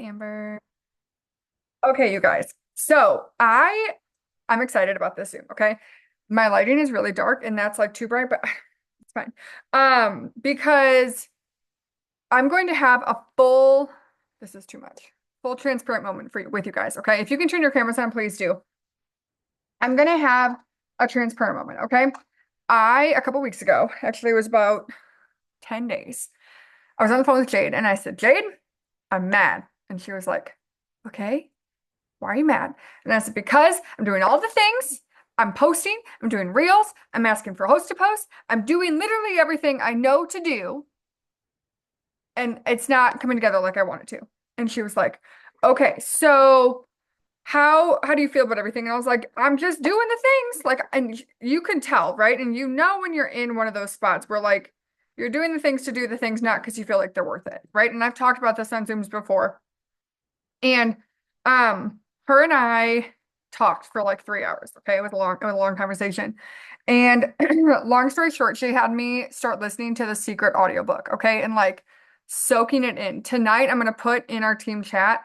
Amber. Okay, you guys. So I'm excited about this Zoom, okay? My lighting is really dark and that's like too bright, but it's fine. Because I'm going to have a this is too much, full transparent moment for you with you guys, okay? If you can turn your cameras on, please do. I'm gonna have a transparent moment, okay? A couple weeks ago, actually it was about 10 days, I was on the phone with Jade and I said, Jade, I'm mad. And she was like, okay. Why are you mad? And I said, because I'm doing all the things. I'm posting, I'm doing reels, I'm asking for hosts to post, I'm doing literally everything I know to do, and it's not coming together like I want it to. And she was like, okay, so how do you feel about everything? And I was like, I'm just doing the things. Like, and you can tell, right? And you know when you're in one of those spots where like you're doing the things to do the things, not because you feel like they're worth it, right? And I've talked about this on Zooms before. And her and I talked for like 3 hours. Okay, it was a long conversation. And long story short, she had me start listening to the secret audiobook, okay, and like soaking it in. Tonight, I'm gonna put in our team chat.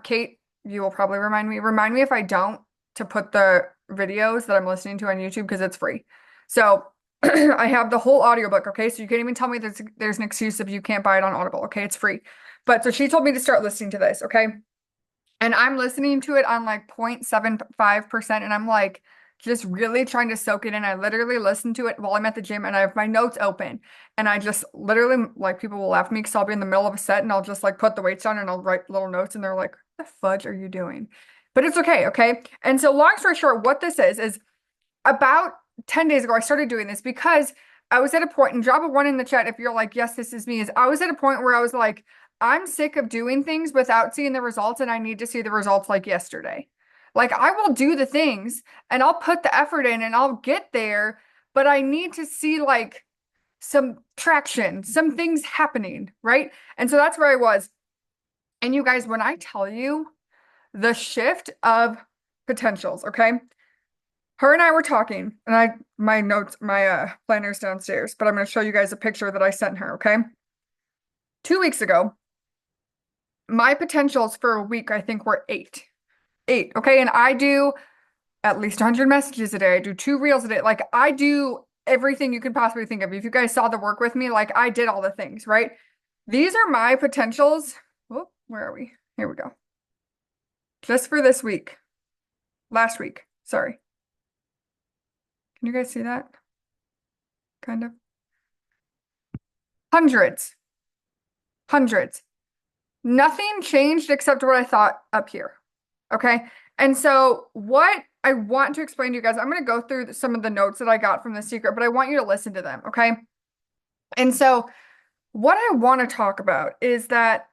Kate, you will probably remind me if I don't to put the videos that I'm listening to on YouTube because it's free. So I have the whole audiobook, okay? So you can't even tell me there's an excuse if you can't buy it on Audible, okay? It's free. But so she told me to start listening to this, okay? And I'm listening to it on like 0.75%. And I'm like just really trying to soak it in. I literally listen to it while I'm at the gym and I have my notes open. And I just literally, like, people will laugh at me because I'll be in the middle of a set and I'll just like put the weights on and I'll write little notes and they're like, what the fudge are you doing? But it's okay, okay? And so long story short, what this is about 10 days ago, I started doing this because I was at a point, and drop a one in the chat if you're like, yes, this is me, is I was at a point where I was like, I'm sick of doing things without seeing the results, and I need to see the results like yesterday. Like, I will do the things and I'll put the effort in and I'll get there, but I need to see like some traction, some things happening, right? And so that's where I was. And you guys, when I tell you the shift of potentials, okay? Her and I were talking, and my notes, my planner's downstairs, but I'm going to show you guys a picture that I sent her, okay? 2 weeks ago, my potentials for a week, I think, were eight. Eight, okay? And I do at least 100 messages a day. I do 2 reels a day. Like, I do everything you could possibly think of. If you guys saw the work with me, like, I did all the things, right? These are my potentials. Whoop, where are we? Here we go. Just for this week. Last week. Sorry. Can you guys see that? Kind of. Hundreds. Hundreds. Nothing changed except what I thought up here. Okay. And so, what I want to explain to you guys, I'm going to go through some of the notes that I got from The Secret, but I want you to listen to them. Okay. And so, what I want to talk about is that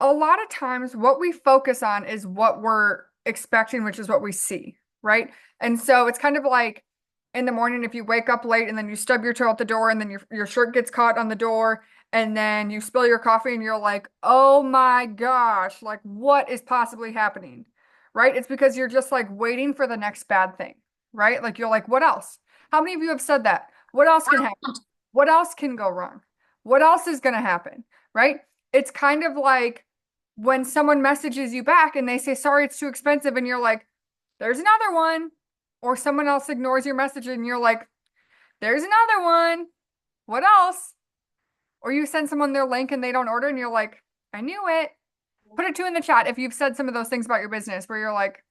a lot of times what we focus on is what we're expecting, which is what we see. Right. And so, it's kind of like in the morning, if you wake up late and then you stub your toe out the door and then your shirt gets caught on the door and then you spill your coffee and you're like, oh my gosh, like what is possibly happening? Right? It's because you're just like waiting for the next bad thing, right? Like you're like, what else? How many of you have said that? What else can happen? What else can go wrong? What else is going to happen? Right? It's kind of like when someone messages you back and they say, sorry, it's too expensive. And you're like, there's another one. Or someone else ignores your message and you're like, there's another one. What else? Or you send someone their link and they don't order and you're like, I knew it. Put a two in the chat if you've said some of those things about your business where you're like,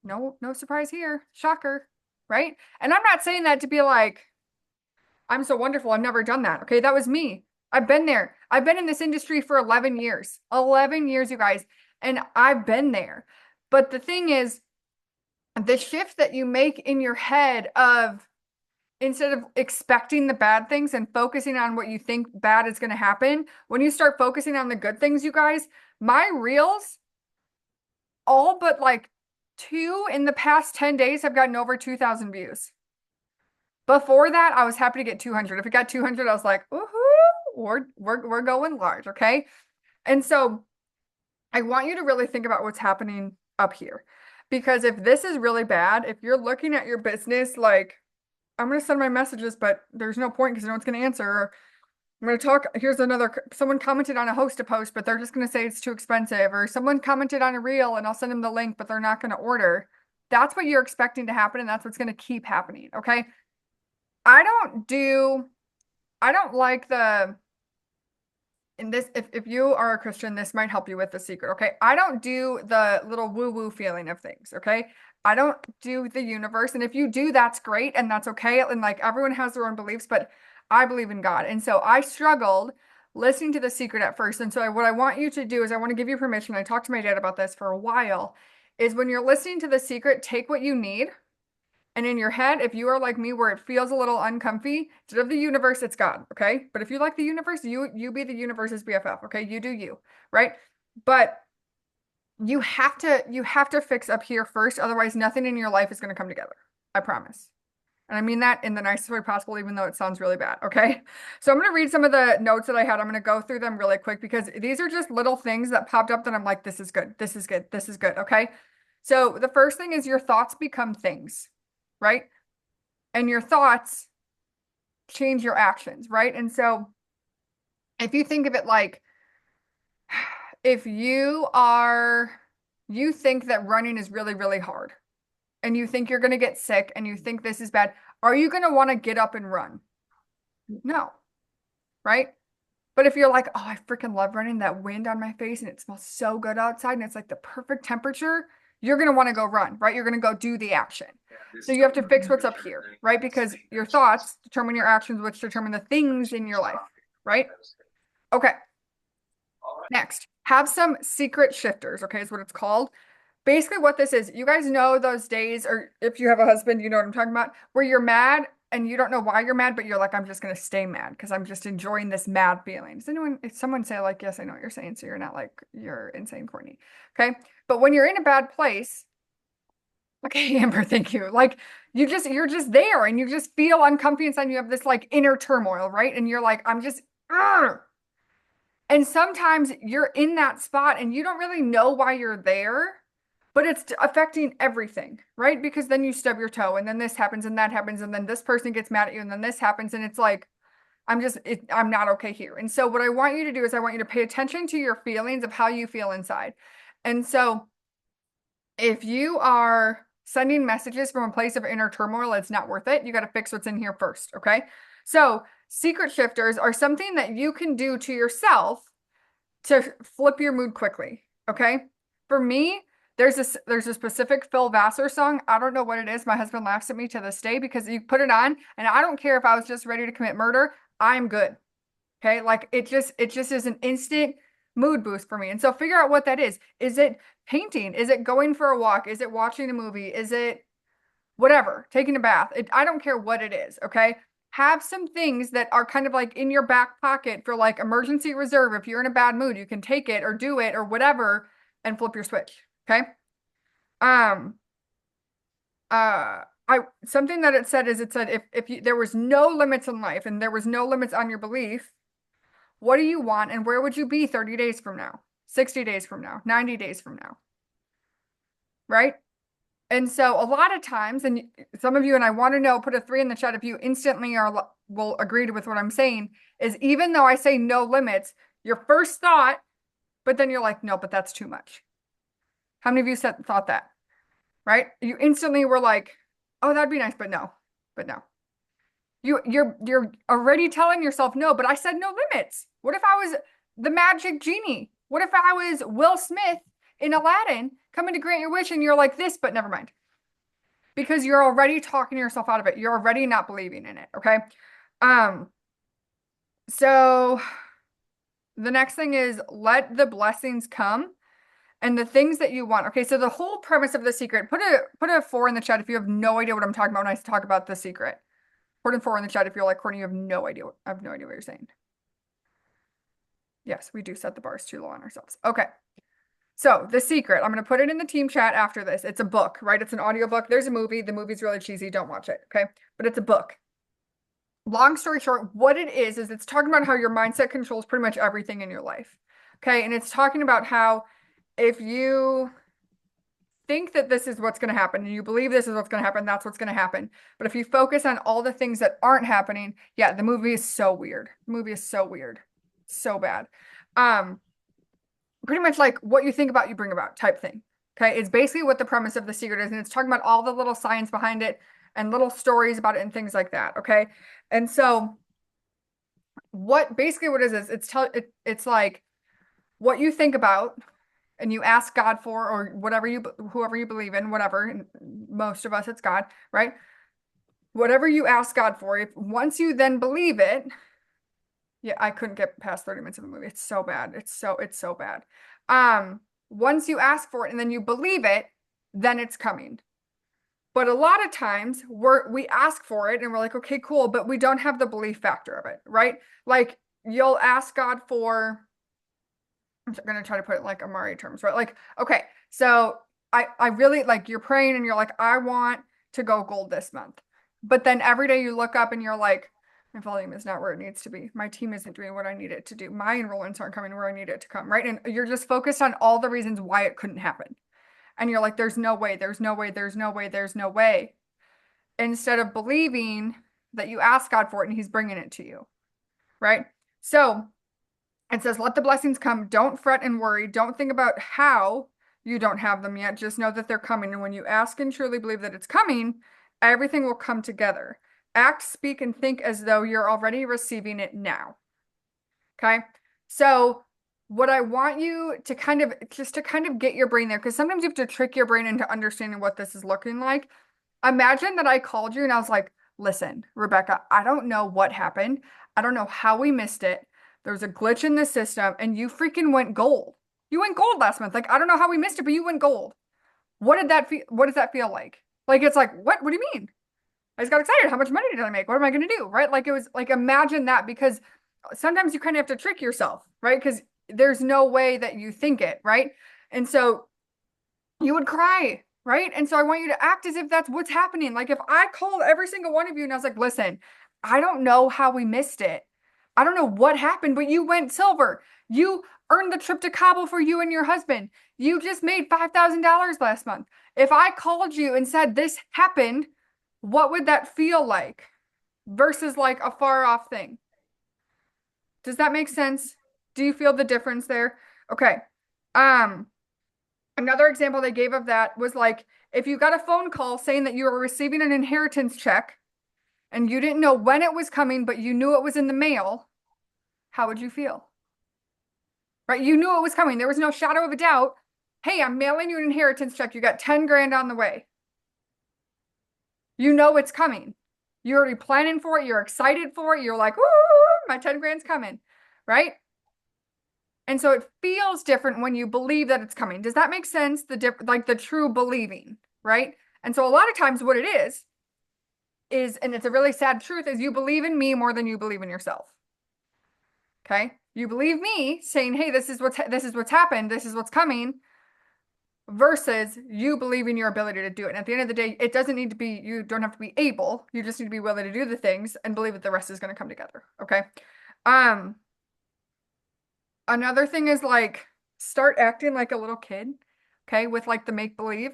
no surprise here. Shocker. Right? And I'm not saying that to be like, I'm so wonderful. I've never done that. Okay. That was me. I've been there. I've been in this industry for 11 years. 11 years, you guys. And I've been there. But the thing is, the shift that you make in your head of instead of expecting the bad things and focusing on what you think bad is going to happen, when you start focusing on the good things, you guys, my reels, all but like two in the past 10 days have gotten over 2,000 views. Before that, I was happy to get 200. If it got 200, I was like, woohoo, we're going large, okay? And so I want you to really think about what's happening up here. Because if this is really bad, if you're looking at your business like, I'm going to send my messages, but there's no point because no one's going to answer. I'm going to talk. Here's another. Someone commented on a host a post, but they're just going to say it's too expensive. Or someone commented on a reel and I'll send them the link, but they're not going to order. That's what you're expecting to happen. And that's what's going to keep happening. Okay. I don't do, I don't like the, in this, if you are a Christian, this might help you with the secret. Okay. I don't do the little woo woo feeling of things. Okay. I don't do the universe. And if you do, that's great. And that's okay. And like everyone has their own beliefs, but I believe in God. And so I struggled listening to The Secret at first. And so what I want you to do is I want to give you permission. I talked to my dad about this for a while, is when you're listening to The Secret, take what you need. And in your head, if you are like me, where it feels a little uncomfy, instead of the universe, it's God, okay? But if you like the universe, you be the universe's BFF, okay? You do you, right? But you have to fix up here first, otherwise nothing in your life is going to come together. I promise. And I mean that in the nicest way possible, even though it sounds really bad, okay? So I'm going to read some of the notes that I had. I'm going to go through them really quick because these are just little things that popped up that I'm like, this is good, this is good, this is good, okay? So the first thing is your thoughts become things, right? And your thoughts change your actions, right? And so if you think of it like, if you think that running is really, really hard and you think you're going to get sick and you think this is bad, are you going to want to get up and run? No, right? But if you're like, oh, I freaking love running, that wind on my face and it smells so good outside and it's like the perfect temperature, you're going to want to go run, right? You're going to go do the action. So you have to fix what's up here, right? Because your thoughts determine your actions, which determine the things in your life, right? Okay. Next, have some secret shifters, okay, is what it's called. Basically, what this is, you guys know those days, or if you have a husband, you know what I'm talking about, where you're mad and you don't know why you're mad, but you're like, I'm just going to stay mad because I'm just enjoying this mad feeling. Does anyone, if someone say like, yes, I know what you're saying, so you're not like, you're insane, Courtney. Okay. But when you're in a bad place, okay, Amber, thank you. Like you're just there and you just feel uncomfy inside. You have this like inner turmoil, right? And you're like, I'm just, ugh. And sometimes you're in that spot and you don't really know why you're there, but it's affecting everything, right? Because then you stub your toe and then this happens and that happens and then this person gets mad at you and then this happens and it's like, I'm not okay here. And so what I want you to do is I want you to pay attention to your feelings of how you feel inside. And so if you are sending messages from a place of inner turmoil, it's not worth it. You got to fix what's in here first, okay? So secret shifters are something that you can do to yourself to flip your mood quickly, okay? For me, there's a specific Phil Vassar song. I don't know what it is. My husband laughs at me to this day because you put it on and I don't care if I was just ready to commit murder. I'm good. Okay? Like it just is an instant mood boost for me. And so figure out what that is. Is it painting? Is it going for a walk? Is it watching a movie? Is it whatever, taking a bath? I don't care what it is, okay? Have some things that are kind of like in your back pocket for like emergency reserve. If you're in a bad mood, you can take it or do it or whatever and flip your switch, okay? Um, I something that it said is it said if there was no limits in life and there was no limits on your belief, what do you want and where would you be 30 days from now, 60 days from now, 90 days from now, right? And so a lot of times, and some of you, and I want to know, put a 3 in the chat if you instantly will agree with what I'm saying, is even though I say no limits, your first thought, but then you're like, no, but that's too much. How many of you thought that, right? You instantly were like, oh, that'd be nice, but no, but no. You're already telling yourself no, but I said no limits. What if I was the magic genie? What if I was Will Smith in Aladdin coming to grant your wish and you're like this, but never mind. Because you're already talking yourself out of it. You're already not believing in it, okay? So the next thing is let the blessings come and the things that you want. Okay, so the whole premise of The Secret, put a 4 in the chat if you have no idea what I'm talking about when I talk about The Secret. Put a 4 in the chat if you're like, Courtney, you have no idea. I have no idea what you're saying. Yes, we do set the bars too low on ourselves. Okay. So The Secret, I'm going to put it in the team chat after this. It's a book, right? It's an audiobook. There's a movie. The movie's really cheesy. Don't watch it, okay? But it's a book. Long story short, what it is it's talking about how your mindset controls pretty much everything in your life, okay? And it's talking about how if you think that this is what's going to happen and you believe this is what's going to happen, that's what's going to happen. But if you focus on all the things that aren't happening, yeah, the movie is so weird. The movie is so weird. So bad. Um, Pretty much like what you think about, you bring about type thing. Okay. It's basically what the premise of The Secret is. And it's talking about all the little science behind it and little stories about it and things like that. Okay. And so what basically what it is it's like what you think about and you ask God for, or whatever whoever you believe in, whatever, and most of us it's God, right? Whatever you ask God for, if once you then believe it, yeah, I couldn't get past 30 minutes of the movie. It's so bad. It's so bad. Once you ask for it and then you believe it, then it's coming. But a lot of times we ask for it and we're like, okay, cool, but we don't have the belief factor of it, right? Like you'll ask God for, I'm gonna try to put it in like Amari terms, right? Like, okay, so I really like you're praying and you're like, I want to go gold this month. But then every day you look up and you're like, my volume is not where it needs to be. My team isn't doing what I need it to do. My enrollments aren't coming where I need it to come, right? And you're just focused on all the reasons why it couldn't happen. And you're like, there's no way, there's no way, there's no way, there's no way. Instead of believing that you ask God for it and He's bringing it to you, right? So it says, let the blessings come. Don't fret and worry. Don't think about how you don't have them yet. Just know that they're coming. And when you ask and truly believe that it's coming, everything will come together. Act, speak, and think as though you're already receiving it now. Okay. So what I want you to kind of just to kind of get your brain there, because sometimes you have to trick your brain into understanding what this is looking like. Imagine that I called you and I was like, listen, Rebecca, I don't know what happened. I don't know how we missed it. There was a glitch in the system and you freaking went gold. You went gold last month. Like, I don't know how we missed it, but you went gold. What did that feel? What does that feel like? Like, it's like, what? What do you mean? I just got excited. How much money did I make? What am I going to do? Right? Like, it was like, imagine that, because sometimes you kind of have to trick yourself, right? Because there's no way that you think it, right? And so you would cry, right? And so I want you to act as if that's what's happening. Like if I called every single one of you and I was like, listen, I don't know how we missed it. I don't know what happened, but you went silver. You earned the trip to Cabo for you and your husband. You just made $5,000 last month. If I called you and said this happened, what would that feel like versus like a far off thing? Does that make sense? Do you feel the difference there? Okay. Um, Another example they gave of that was like if you got a phone call saying that you were receiving an inheritance check and you didn't know when it was coming, but you knew it was in the mail, how would you feel? Right? You knew it was coming. There was no shadow of a doubt. Hey, I'm mailing you an inheritance check. You got 10 grand on the way. You know it's coming. You're already planning for it. You're excited for it. You're like, ooh, my 10 grand's coming. Right? And so it feels different when you believe that it's coming. Does that make sense? Like the true believing, right? And so a lot of times what it is, and it's a really sad truth, is you believe in me more than you believe in yourself. Okay? You believe me saying, hey, this is what's happened, this is what's coming, versus you believing your ability to do it. And at the end of the day, it doesn't need to be, you don't have to be able, you just need to be willing to do the things and believe that the rest is going to come together. Okay? Another thing is like start acting like a little kid, okay, with like the make believe.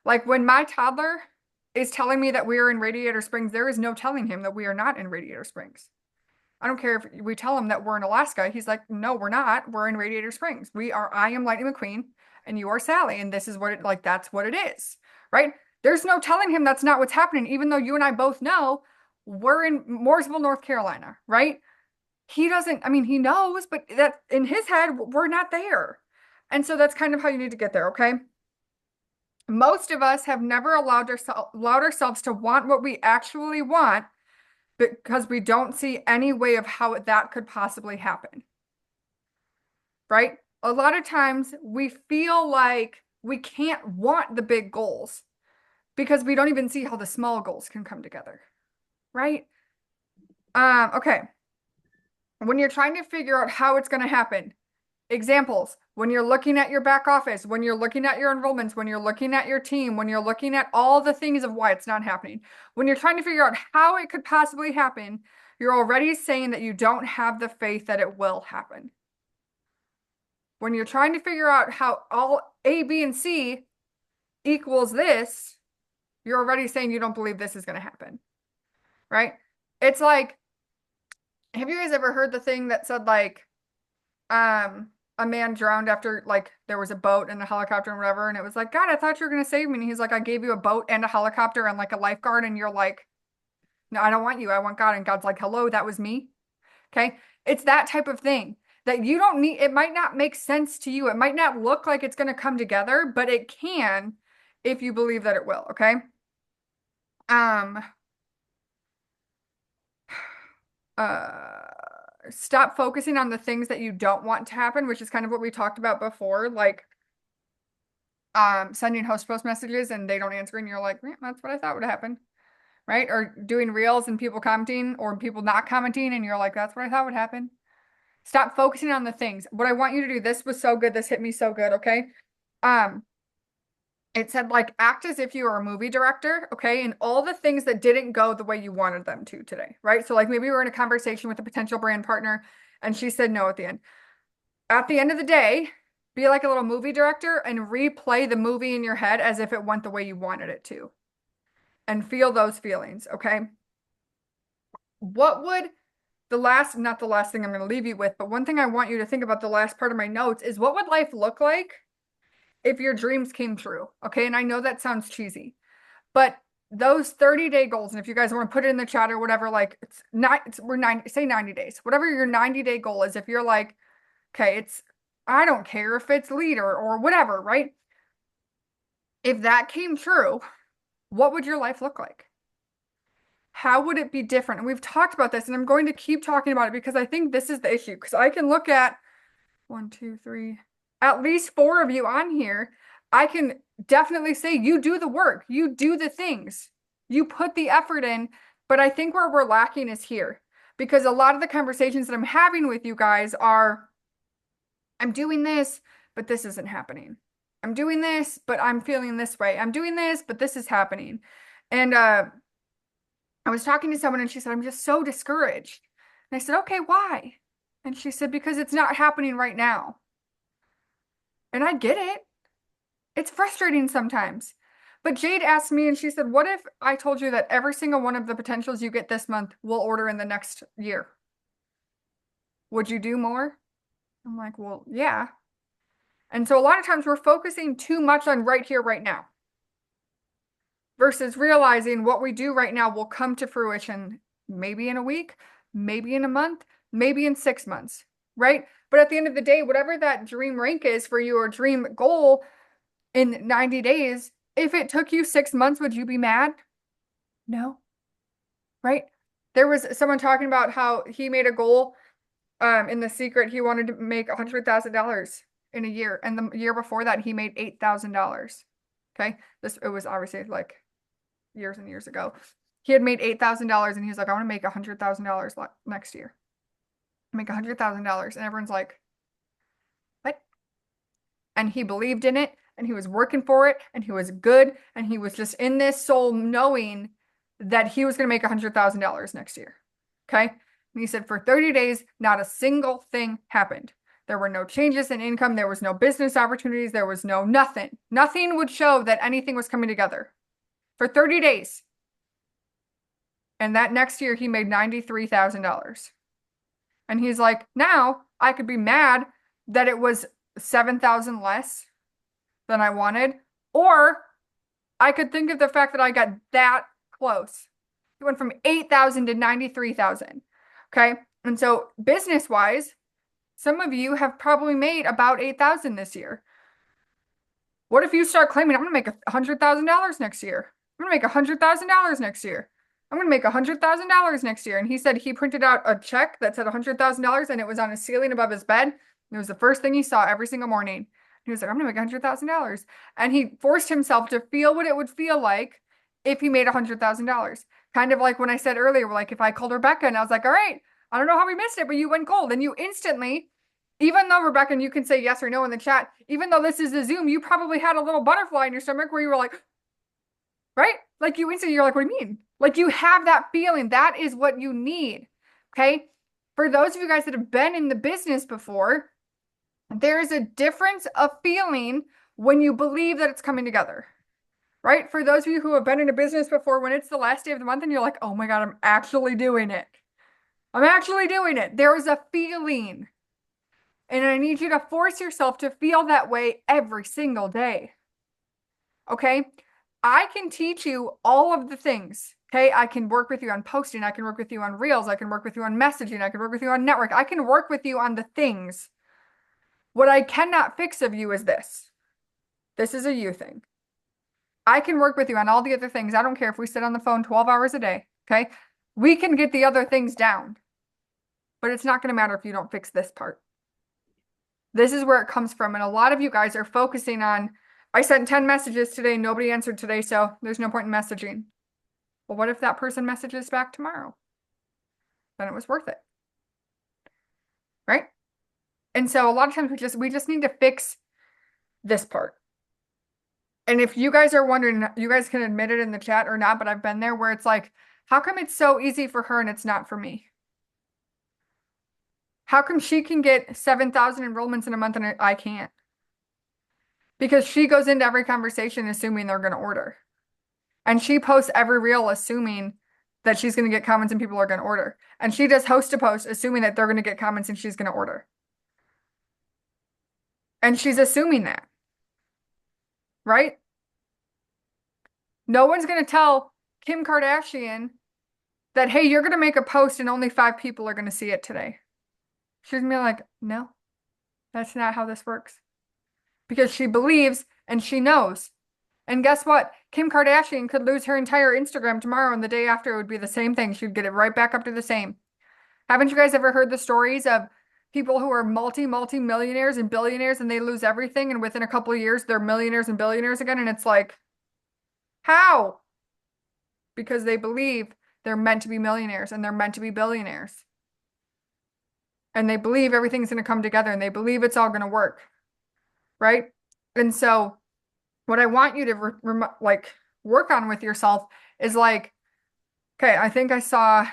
Like when my toddler is telling me that we are in Radiator Springs, there is no telling him that we are not in Radiator Springs. I don't care if we tell him that we're in Alaska. He's like, no, we're not. We're in Radiator Springs. I am Lightning McQueen and you are Sally. And this is what that's what it is, right? There's no telling him that's not what's happening, even though you and I both know we're in Mooresville, North Carolina, right? He doesn't, I mean, he knows, but that in his head, we're not there. And so that's kind of how you need to get there, okay? Most of us have never allowed ourselves to want what we actually want because we don't see any way of how that could possibly happen, right? A lot of times we feel like we can't want the big goals because we don't even see how the small goals can come together, right? Okay. When you're trying to figure out how it's going to happen, examples, when you're looking at your back office, when you're looking at your enrollments, when you're looking at your team, when you're looking at all the things of why it's not happening, when you're trying to figure out how it could possibly happen, you're already saying that you don't have the faith that it will happen. When you're trying to figure out how all A, B, and C, equals this, you're already saying you don't believe this is going to happen, right? It's like, have you guys ever heard the thing that said like, a man drowned after like there was a boat and a helicopter and whatever, and it was like, God, I thought you were going to save me. And he's like, I gave you a boat and a helicopter and like a lifeguard, and you're like, no, I don't want you. I want God. And God's like, hello, that was me. Okay. It's that type of thing that you don't need. It might not make sense to you. It might not look like it's going to come together, but it can if you believe that it will. Okay. Um, uh, Stop focusing on the things that you don't want to happen, which is kind of what we talked about before, like sending host post messages and they don't answer and you're like, that's what I thought would happen. Right? Or doing reels and people commenting or people not commenting and you're like, that's what I thought would happen. Stop focusing on the things. What I want you to do, this was so good, this hit me so good, okay? Um, it said like act as if you were a movie director, okay? And all the things that didn't go the way you wanted them to today, right? So like maybe we were in a conversation with a potential brand partner and she said no at the end. At the end of the day, be like a little movie director and replay the movie in your head as if it went the way you wanted it to. And feel those feelings, okay? What would not the last thing I'm going to leave you with, but one thing I want you to think about the last part of my notes is what would life look like if your dreams came true? Okay. And I know that sounds cheesy, but those 30-day goals, and if you guys want to put it in the chat or whatever, like it's not, we're 90, say 90 days, whatever your 90-day goal is, if you're like, okay, I don't care if it's leader or whatever, right? If that came true, what would your life look like? How would it be different? And we've talked about this, and I'm going to keep talking about it because I think this is the issue. Because I can look at one, two, three, at least four of you on here. I can definitely say you do the work, you do the things, you put the effort in. But I think where we're lacking is here because a lot of the conversations that I'm having with you guys are, I'm doing this, but this isn't happening. I'm doing this, but I'm feeling this way. I'm doing this, but this is happening. And I was talking to someone and she said, I'm just so discouraged. And I said, okay, why? And she said, because it's not happening right now. And I get it. It's frustrating sometimes. But Jade asked me and she said, what if I told you that every single one of the potentials you get this month will order in the next year? Would you do more? I'm like, well, yeah. And so a lot of times we're focusing too much on right here, right now, versus realizing what we do right now will come to fruition maybe in a week, maybe in a month, maybe in 6 months, right? But at the end of the day, whatever that dream rank is for you or dream goal in 90 days, if it took you 6 months, would you be mad? No, right? There was someone talking about how he made a goal in The Secret, he wanted to make $100,000 in a year. And the year before that, he made $8,000. Okay. It was obviously like years and years ago. He had made $8,000 and he was like, I want to make $100,000 next year. Make $100,000. And everyone's like, what? And he believed in it and he was working for it and he was good. And he was just in this soul knowing that he was going to make $100,000 next year. Okay. And he said for 30 days, not a single thing happened. There were no changes in income. There was no business opportunities. There was no nothing. Nothing would show that anything was coming together for 30 days. And that next year, he made $93,000. And he's like, now I could be mad that it was 7,000 less than I wanted, or I could think of the fact that I got that close. It went from 8,000 to 93,000. Okay. And so business wise, some of you have probably made about 8,000 this year. What if you start claiming, I'm going to make $100,000 next year? I'm going to make $100,000 next year. I'm going to make $100,000 next year. And he said he printed out a check that said $100,000 and it was on a ceiling above his bed. It was the first thing he saw every single morning. He was like, I'm going to make $100,000. And he forced himself to feel what it would feel like if he made $100,000. Kind of like when I said earlier, like if I called Rebecca and I was like, all right, I don't know how we missed it, but you went cold. And you instantly, even though Rebecca, and you can say yes or no in the chat, even though this is a Zoom, you probably had a little butterfly in your stomach where you were like, right? Like you instantly, you're like, what do you mean? Like you have that feeling. That is what you need. Okay. For those of you guys that have been in the business before, there is a difference of feeling when you believe that it's coming together. right? For those of you who have been in a business before, when it's the last day of the month and you're like, oh my God, I'm actually doing it. I'm actually doing it. There is a feeling. And I need you to force yourself to feel that way every single day. Okay? I can teach you all of the things. Okay? I can work with you on posting. I can work with you on reels. I can work with you on messaging. I can work with you on network. I can work with you on the things. What I cannot fix of you is this. This is a you thing. I can work with you on all the other things. I don't care if we sit on the phone 12 hours a day. Okay? We can get the other things down. But it's not going to matter if you don't fix this part. This is where it comes from. And a lot of you guys are focusing on, I sent 10 messages today, nobody answered today, so there's no point in messaging. Well, what if that person messages back tomorrow? Then it was worth it. Right? And so a lot of times we just need to fix this part. And if you guys are wondering, you guys can admit it in the chat or not, but I've been there where it's like, how come it's so easy for her and it's not for me? How come she can get 7,000 enrollments in a month and I can't? Because she goes into every conversation assuming they're going to order. And she posts every reel assuming that she's going to get comments and people are going to order. And she does host to post assuming that they're going to get comments and she's going to order. And she's assuming that. Right? No one's going to tell Kim Kardashian that, hey, you're going to make a post and only 5 people are going to see it today. She's going to be like, no, that's not how this works. Because she believes and she knows. And guess what? Kim Kardashian could lose her entire Instagram tomorrow and the day after it would be the same thing. She'd get it right back up to the same. Haven't you guys ever heard the stories of people who are multi-millionaires and billionaires and they lose everything and within a couple of years they're millionaires and billionaires again? And it's like, how? Because they believe they're meant to be millionaires and they're meant to be billionaires. And they believe everything's going to come together and they believe it's all going to work. Right? And so what I want you to like work on with yourself is like, okay, I think I saw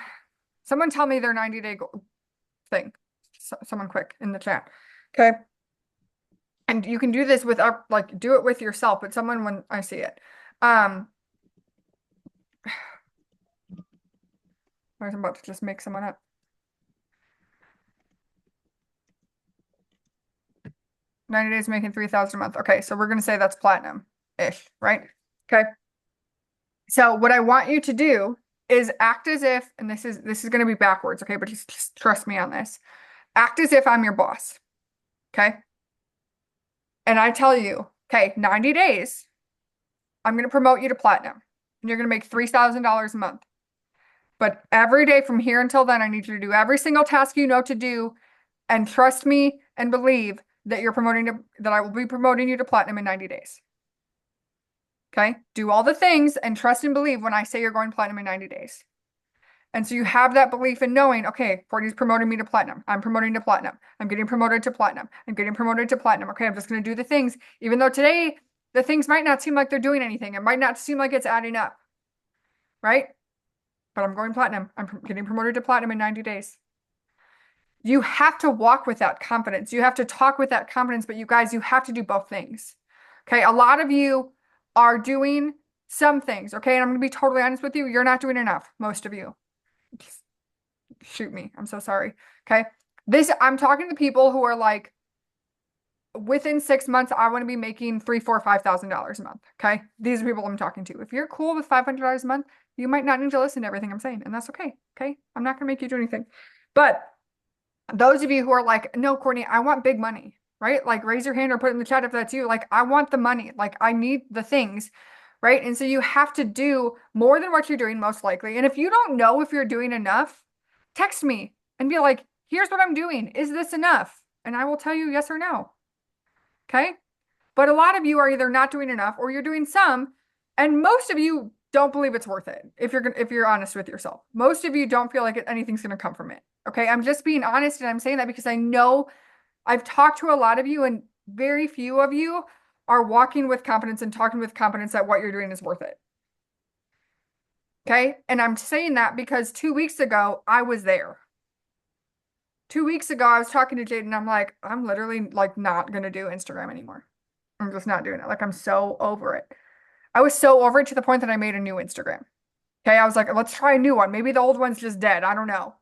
someone tell me their 90-day thing. Someone quick in the chat. Okay. And you can do this with like do it with yourself, but someone when I see it. I'm about to just make someone up. 90 days making 3,000 a month. Okay, so we're gonna say that's platinum-ish, right? Okay. So what I want you to do is act as if, and this is gonna be backwards, okay, but just trust me on this. Act as if I'm your boss. Okay. And I tell you, okay, 90 days, I'm gonna promote you to platinum. And you're gonna make $3,000 a month. But every day from here until then, I need you to do every single task you know to do and trust me and believe that that I will be promoting you to platinum in 90 days. Okay? Do all the things and trust and believe when I say you're going platinum in 90 days. And so you have that belief in knowing, okay, Courtney's promoting me to platinum. I'm promoting to platinum. I'm getting promoted to platinum. I'm getting promoted to platinum. Okay, I'm just going to do the things, even though today the things might not seem like they're doing anything. It might not seem like it's adding up, right? But I'm going platinum. I'm getting promoted to platinum in 90 days. You have to walk with that confidence. You have to talk with that confidence, but you guys, you have to do both things. Okay, a lot of you are doing some things, okay? And I'm going to be totally honest with you. You're not doing enough, most of you. Just shoot me. I'm so sorry. Okay. I'm talking to people who are like, within 6 months, I want to be making $3,000, $4,000, $5,000 a month. Okay. These are people I'm talking to. If you're cool with $500 a month, you might not need to listen to everything I'm saying, and that's okay. Okay. I'm not going to make you do anything. But those of you who are like, no, Courtney, I want big money, right? Like raise your hand or put it in the chat if that's you. Like, I want the money. Like, I need the things. Right. And so you have to do more than what you're doing, most likely. And if you don't know if you're doing enough, text me and be like, here's what I'm doing. Is this enough? And I will tell you yes or no. Okay. But a lot of you are either not doing enough or you're doing some. And most of you don't believe it's worth it. If you're honest with yourself, most of you don't feel like anything's going to come from it. Okay. I'm just being honest. And I'm saying that because I know I've talked to a lot of you and very few of you are walking with confidence and talking with confidence that what you're doing is worth it. Okay. And I'm saying that because 2 weeks ago, I was there. 2 weeks ago, I was talking to Jade and I'm like, I'm literally like not going to do Instagram anymore. I'm just not doing it. Like, I'm so over it. I was so over it to the point that I made a new Instagram. Okay. I was like, let's try a new one. Maybe the old one's just dead. I don't know.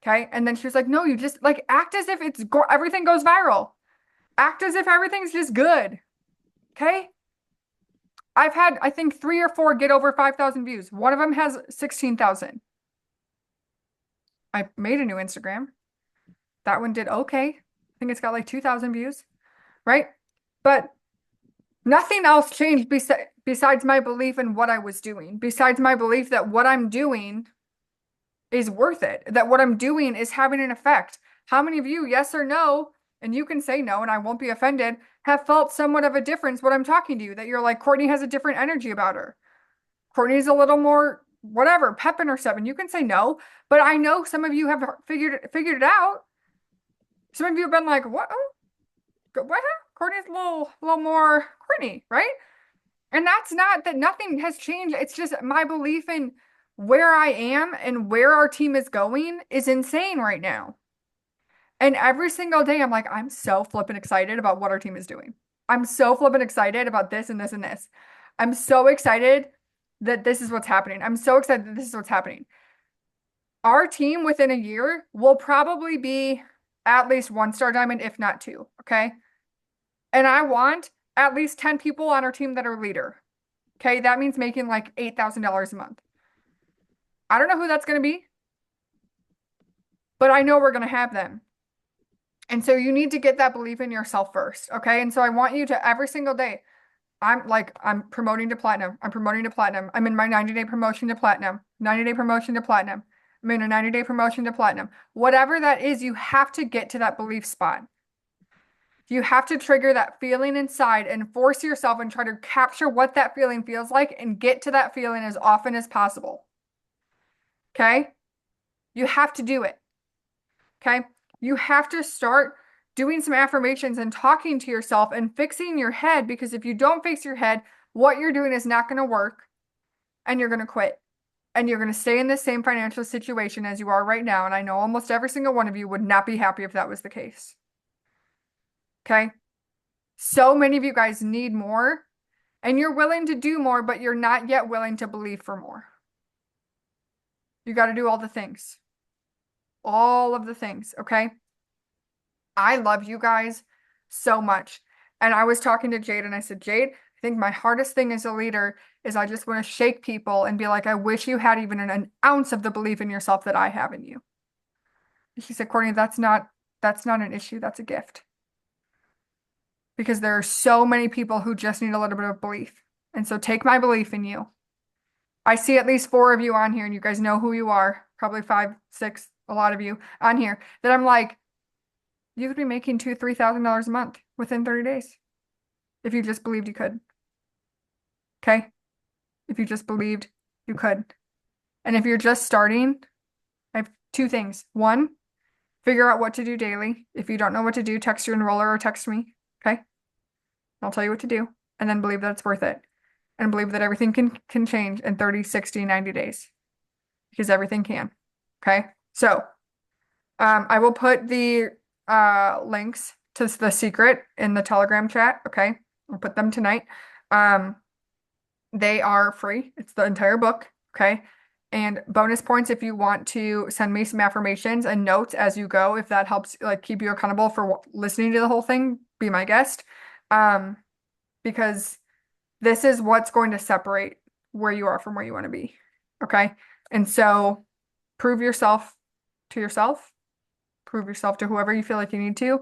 Okay. And then she was like, no, you just like act as if everything goes viral. Act as if everything's just good. Okay. I've had, I think, 3 or 4 get over 5,000 views. One of them has 16,000. I made a new Instagram. That one did okay. I think it's got like 2,000 views, right? But nothing else changed besides my belief in what I was doing, besides my belief that what I'm doing is worth it, that what I'm doing is having an effect. How many of you, yes or no, and you can say no and I won't be offended, have felt somewhat of a difference when I'm talking to you, that you're like, Courtney has a different energy about her. Courtney's a little more whatever, pep in her step. And you can say no, but I know some of you have figured it out. Some of you have been like, what? Oh, what? Courtney's a little more Courtney, right? And that's not that nothing has changed. It's just my belief in where I am and where our team is going is insane right now. And every single day, I'm like, I'm so flippin' excited about what our team is doing. I'm so flippin' excited about this and this and this. I'm so excited that this is what's happening. I'm so excited that this is what's happening. Our team within a year will probably be at least 1-star diamond, if not 2. Okay. And I want at least 10 people on our team that are leader. Okay. That means making like $8,000 a month. I don't know who that's going to be, but I know we're going to have them. And so you need to get that belief in yourself first. Okay. And so I want you to every single day, I'm promoting to platinum. I'm promoting to platinum. I'm in my 90-day promotion to platinum, 90-day promotion to platinum. I'm in a 90-day promotion to platinum. Whatever that is, you have to get to that belief spot. You have to trigger that feeling inside and force yourself and try to capture what that feeling feels like and get to that feeling as often as possible. Okay? You have to do it. Okay? You have to start doing some affirmations and talking to yourself and fixing your head, because if you don't fix your head, what you're doing is not going to work and you're going to quit. And you're going to stay in the same financial situation as you are right now. And I know almost every single one of you would not be happy if that was the case. Okay? So many of you guys need more and you're willing to do more, but you're not yet willing to believe for more. You got to do all the things. All of the things, okay? I love you guys so much. And I was talking to Jade and I said, Jade, I think my hardest thing as a leader is I just want to shake people and be like, I wish you had even an ounce of the belief in yourself that I have in you. She said, Courtney, that's not an issue. That's a gift. Because there are so many people who just need a little bit of belief. And so take my belief in you. I see at least 4 of you on here and you guys know who you are. Probably 5, 6, a lot of you on here that I'm like, you could be making $2,000, $3,000 a month within 30 days. If you just believed you could. Okay? If you just believed you could. And if you're just starting, I have 2 things. 1, figure out what to do daily. If you don't know what to do, text your enroller or text me. Okay? I'll tell you what to do. And then believe that it's worth it. And believe that everything can change in 30, 60, 90 days. Because everything can. Okay? So, I will put the links to the secret in the Telegram chat. Okay? I'll put them tonight. They are free. It's the entire book. Okay? And bonus points if you want to send me some affirmations and notes as you go. If that helps like keep you accountable for listening to the whole thing, be my guest. Because this is what's going to separate where you are from where you want to be. Okay? And so prove yourself to yourself. Prove yourself to whoever you feel like you need to,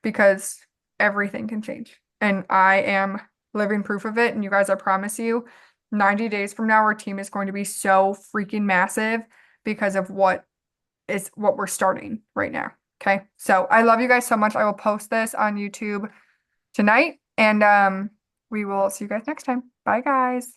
because everything can change. And I am living proof of it. And you guys, I promise you, 90 days from now, our team is going to be so freaking massive because of what we're starting right now. Okay. So I love you guys so much. I will post this on YouTube tonight and we will see you guys next time. Bye guys.